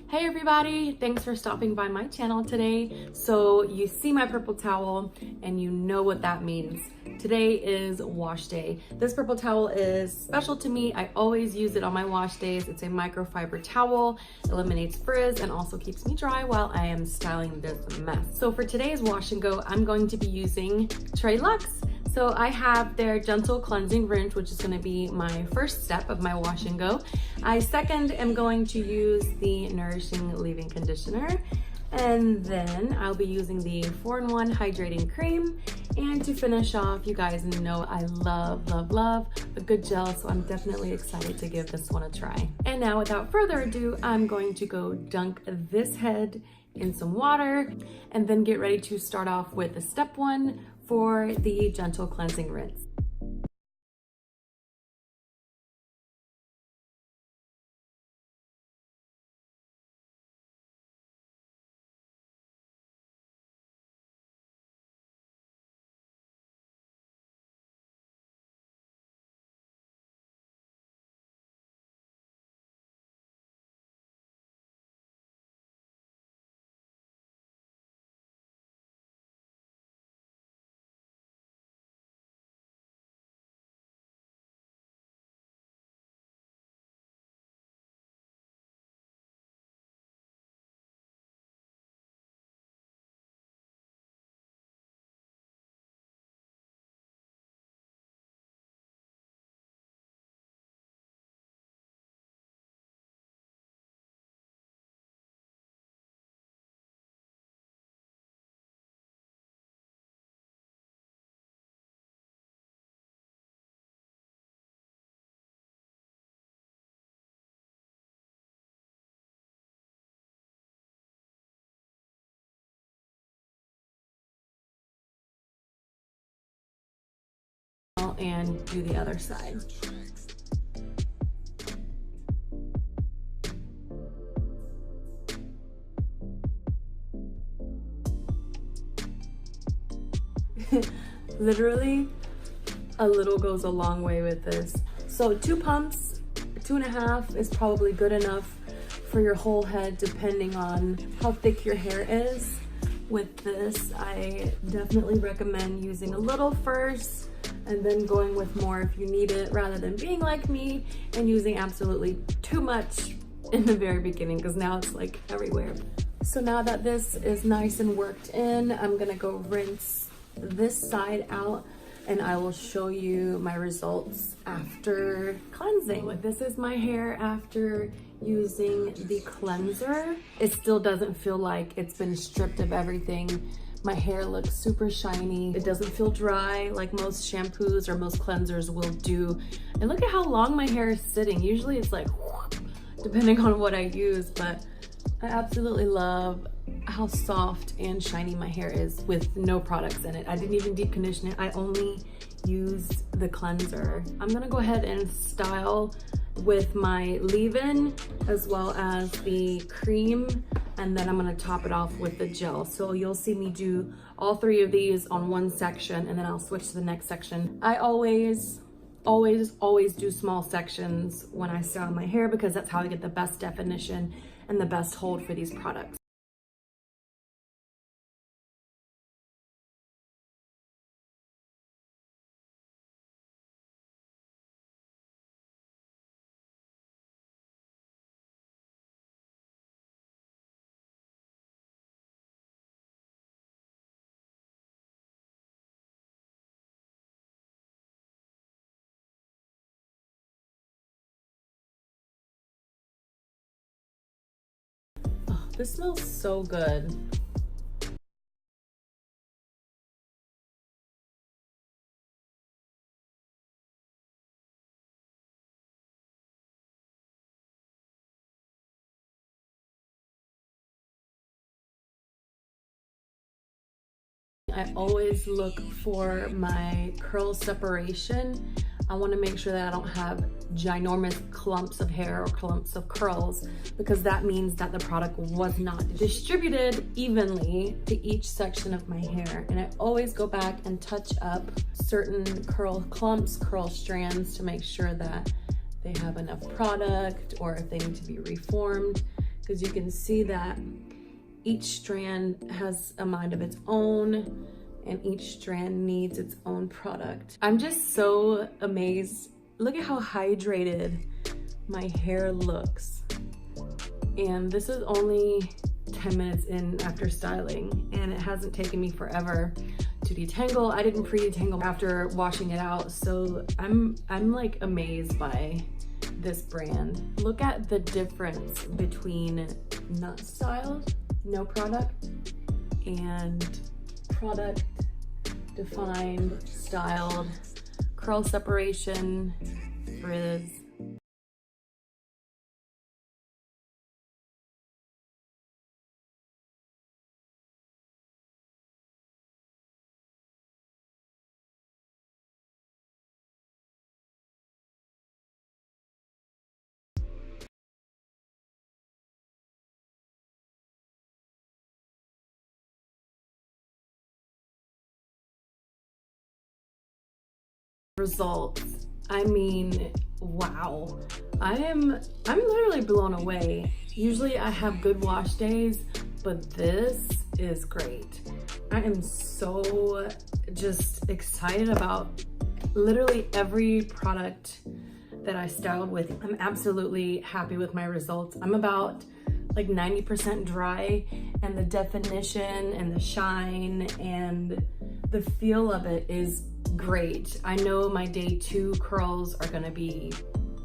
Hey everybody, thanks for stopping by my channel today. So you see my purple towel and you know what that means. Today is wash day. This purple towel is special to me. I always use it on my wash days. It's a microfiber towel, eliminates frizz, and also keeps me dry while I am styling this mess. So for today's wash and go, I'm going to be using Tre Luxe. So I have their gentle cleansing rinse, which is going to be my first step of my wash and go. I second am going to use the nourishing leave-in conditioner, and then I'll be using the 4-in-1 hydrating cream. And to finish off, you guys know I love a good gel, so I'm definitely excited to give this one a try. And now without further ado, I'm going to go dunk this head in some water and then get ready to start off with step 1 for the gentle cleansing rinse. And do the other side. Literally, a little goes a long way with this. So 2 pumps, 2.5 is probably good enough for your whole head, depending on how thick your hair is. With this, I definitely recommend using a little first and then going with more if you need it, rather than being like me and using absolutely too much in the very beginning, because now it's like everywhere. So now that this is nice and worked in, I'm gonna go rinse this side out and I will show you my results after cleansing. This is my hair after using the cleanser. It still doesn't feel like it's been stripped of everything. My hair looks super shiny. It doesn't feel dry like most shampoos or most cleansers will do. And look at how long my hair is sitting. Usually it's like, whoop, depending on what I use, but I absolutely love how soft and shiny my hair is with no products in it. I didn't even deep condition it. I only used the cleanser. I'm gonna go ahead and style with my leave-in as well as the cream, and then I'm gonna top it off with the gel. So you'll see me do all 3 of these on one section, and then I'll switch to the next section. I always do small sections when I style my hair, because that's how I get the best definition and the best hold for these products. This smells so good. I always look for my curl separation. I want to make sure that I don't have ginormous clumps of hair or clumps of curls, because that means that the product was not distributed evenly to each section of my hair. And I always go back and touch up certain curl clumps, curl strands, to make sure that they have enough product or if they need to be reformed because you can see that each strand has a mind of its own and each strand needs its own product. I'm just so amazed. Look at how hydrated my hair looks. And this is only 10 minutes in after styling, and it hasn't taken me forever to detangle. I didn't pre-detangle after washing it out, so I'm like amazed by this brand. Look at the difference between not styled, no product, and product, defined, styled, curl separation, frizz. Results. I mean, wow. I'm literally blown away. Usually I have good wash days, but this is great. I am so just excited about literally every product that I styled with. I'm absolutely happy with my results. I'm about like 90% dry, and the definition and the shine and the feel of it is great. I know my day 2 curls are gonna be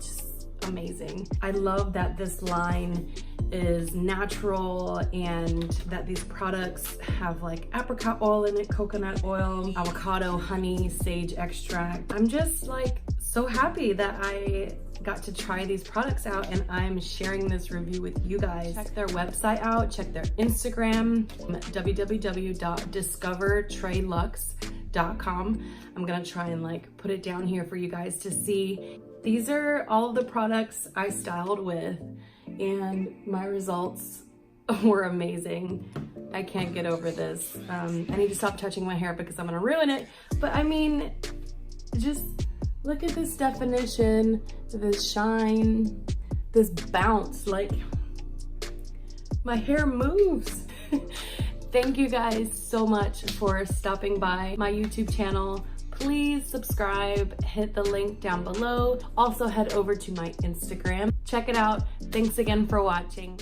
just amazing. I love that this line is natural and that these products have like apricot oil in it, coconut oil, avocado, honey, sage extract. I'm just like so happy that I got to try these products out, and I'm sharing this review with you guys. Check their website out, check their Instagram, www.discovertreluxe.com. I'm gonna try and like put it down here for you guys to see. These are all of the products I styled with, and my results were amazing. I can't get over this. I need to stop touching my hair because I'm gonna ruin it. But I mean, just look at this definition, this shine, this bounce, like my hair moves. Thank you guys so much for stopping by my YouTube channel. Please subscribe, hit the link down below. Also head over to my Instagram. Check it out. Thanks again for watching.